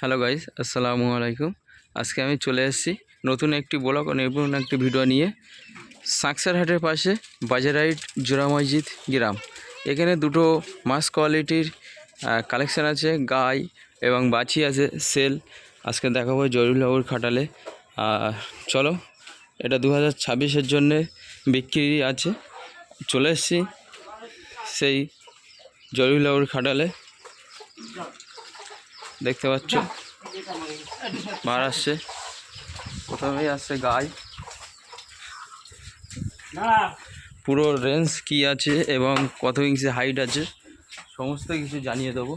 Hello guys, আসসালামু আলাইকুম। আজকে আমি চলে এসেছি নতুন একটি ব্লগ ও নতুন একটি ভিডিও নিয়ে। সাকসার হাটের পাশে বাজারাইট জোড়া মসজিদ গ্রাম। এখানে দুটো মাস কোয়ালিটির কালেকশান আছে, গাই এবং বাছি আছে সেল। আজকে দেখাবো জরুলবাবুর খাটালে। চলো, এটা 2026-এর জন্যে বিক্রি আছে। চলে এসেছি সেই জরুলবাবুর খাটালে। দেখতে পাচ্ছ মার আসছে, প্রথমেই আসছে গাই। পুরো রেঞ্জ কি আছে এবং কত ইঞ্চি হাইট আছে সমস্ত কিছু জানিয়ে দেবো।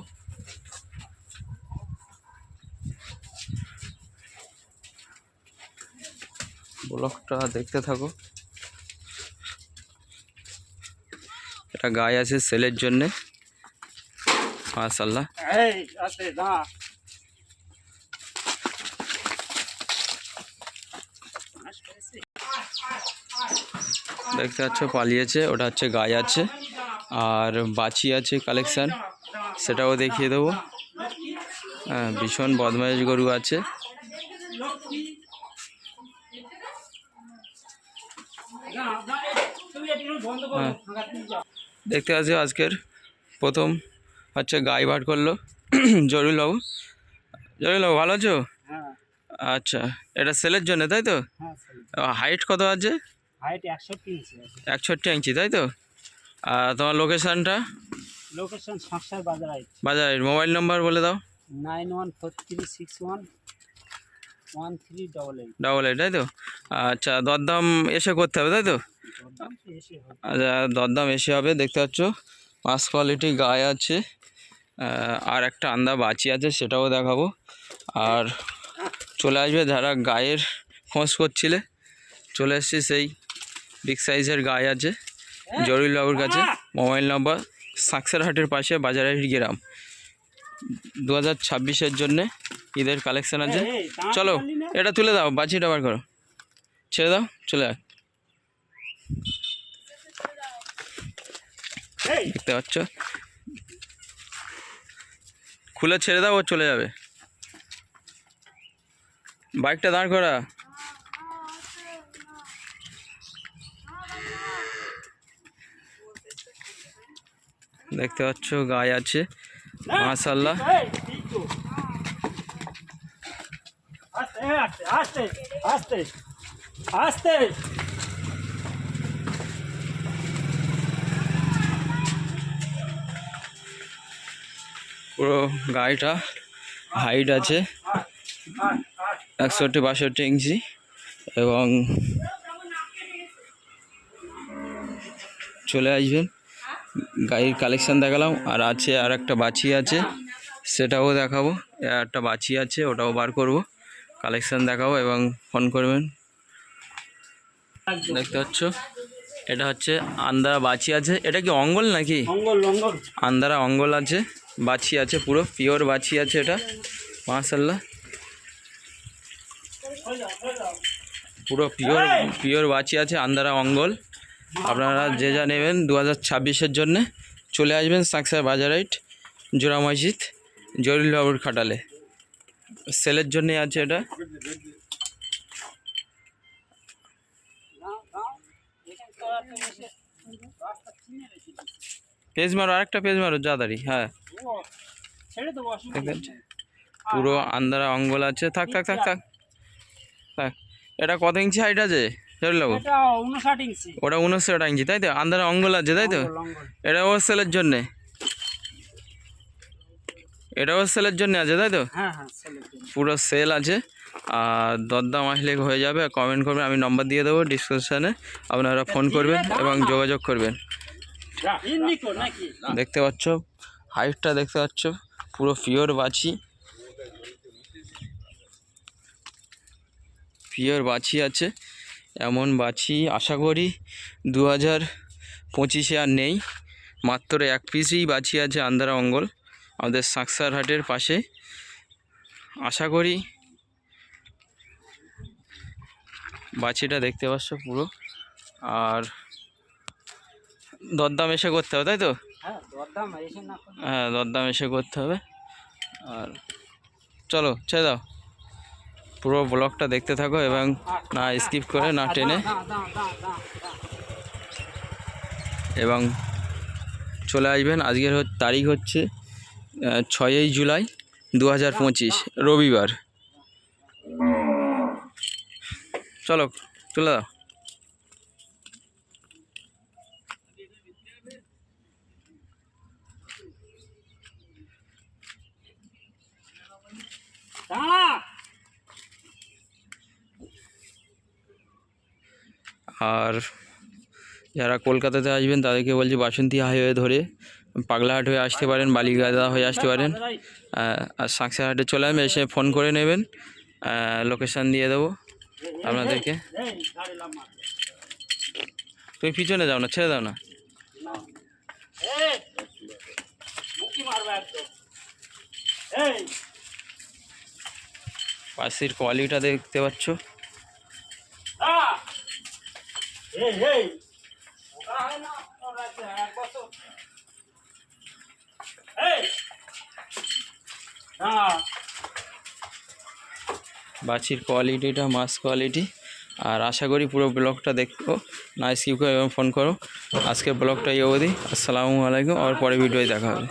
ব্লগটা দেখতে থাকো। এটা গাই আছে সেলের জন্যে, মাশাআল্লাহ। দেখতে পাচ্ছ পালিয়েছে, ওটা হচ্ছে গাই আছে। আর বাছি আছে কালেকশান, সেটাও দেখিয়ে দেবো। হ্যাঁ, ভীষণ বদমাইশ গরু আছে। দেখতে পাচ্ছি আজকের প্রথম হচ্ছে গাই বার করলো জরুলবাবু। জরুলবাবু ভালো আছো? আচ্ছা, এটা সেলের জন্য তাই তো? হাইট কত আছে? 61 ইঞ্চি তাই তো? আর তোমার লোকেশানটা? বাজার। মোবাইল নাম্বার বলে দাও। 9143611388 তাই তো? আচ্ছা, দরদাম এসে করতে হবে তাই তো? আচ্ছা, দরদাম এসে হবে। দেখতে পাচ্ছ মাস কোয়ালিটি গায়ে আছে, আর একটা আন্দা বাছি আছে, সেটাও দেখাবো। আর চলে আসবে যারা গায়ের খোঁজ করছিলে, চলে এসছি সেই বিগ সাইজের গায়ে আছে জরুলবাবুর কাছে। মোবাইল নাম্বার সাকসার হাটের পাশে বাজারাইট গ্রাম। 2026-এর জন্যে ঈদের কালেকশান আছে। চলো, এটা তুলে দাও, বাছিটা বার করো, ছেড়ে দাও, চলে আয়। দেখতে পাচ্ছ, খুলে ছেড়ে দাও, ও চলে যাবে। বাইকটা দাঁড় করা। দেখতে পাচ্ছ গায়ে আছে, মাশাআল্লাহ। পুরো গাড়িটা হাইট আছে 61-62 ইঞ্চি এবং চলে আসবেন। গাড়ির কালেকশান দেখালাম, আর আছে আর একটা বাছি আছে, সেটাও দেখাবো। একটা বাছি আছে, ওটাও বার করব, কালেকশান দেখাবো এবং ফোন করবেন। দেখতে পাচ্ছ এটা হচ্ছে আন্দারা বাছি আছে। এটা কি অঙ্গল নাকি? আন্দারা অঙ্গল আছে, বাছি আছে, পুরো পিওর বাছি আছে এটা, মাশাআল্লাহ। পুরো পিওর বাছি আছে, আন্দারা অঙ্গল। আপনারা যে যা নেবেন 2026-এর জন্যে চলে আসবেন সাকসার বাজারাইট জোড়া মসজিদ জরুলবাবুর খাটালে। সেলের জন্যে আছে এটা। পেজ মারো, আরেকটা পেজ মারো যাদারি। হ্যাঁ, পুরো আন্দারা অঙ্গল আছে। থাক থাক থাক থাক থাক। এটা কত ইঞ্চি হাইট আছে জরুলবাবু? ওটা 59 ইঞ্চি তাই তো? আন্দারা অঙ্গল আছে তাই তো? এটা ও সেলের জন্যে, এটাও সেলের জন্য আছে তাই তো? পুরো সেল আছে। আর দরদাম আসলে হয়ে যাবে, কমেন্ট করবেন, আমি নম্বর দিয়ে দেবো ডিসক্রিপশানে, আপনারা ফোন করবেন এবং যোগাযোগ করবেন। দেখতে পাচ্ছ হাইটটা, দেখতে পাচ্ছ পুরো পিওর বাছি, পিওর বাছি আছে। এমন বাছি আশা করি 2025-এ আর নেই। মাত্র এক পিসই বাছি আছে আন্দারা অঙ্গল আমাদের সাকসার হাটের পাশে। আশা করি বাছিটা দেখতে পাচ্ছ পুরো। আর দরদাম এসে করতে হবে তাই তো? হ্যাঁ, দরদাম এসে করতে হবে। আর চলো ছেড়ে দাও, পুরো ব্লগটা দেখতে থাকো এবং না স্কিপ করে না টেনে, এবং চলে আসবেন। আজকের তারিখ হচ্ছে 6ই জুলাই 2025 রবিবার। চলো চলে দাও। আর যারা কলকাতাতে আসবেন তাদেরকে বলছি বাসন্তী হাইওয়ে ধরে পাগলাহাট হয়ে আসতে পারেন, বালিগাদা হয়ে আসতে পারেন। আর সাঁকসার হাটে চলে আসবেন, এসে ফোন করে নেবেন, লোকেশান দিয়ে দেবো আপনাদেরকে। তুমি পিছনে যাও না, ছেড়ে দাও না। পাশের কোয়ালিটিটা দেখতে পাচ্ছ। বাছির কোয়ালিটিটা মাছ কোয়ালিটি। আর আশা করি পুরো ব্লগটা দেখো, না স্কিপ করো এবং ফোন করো। আজকের ব্লগটা এই অবধি। আসসালামু আলাইকুম, আর পরে ভিডিওয় দেখা হবে।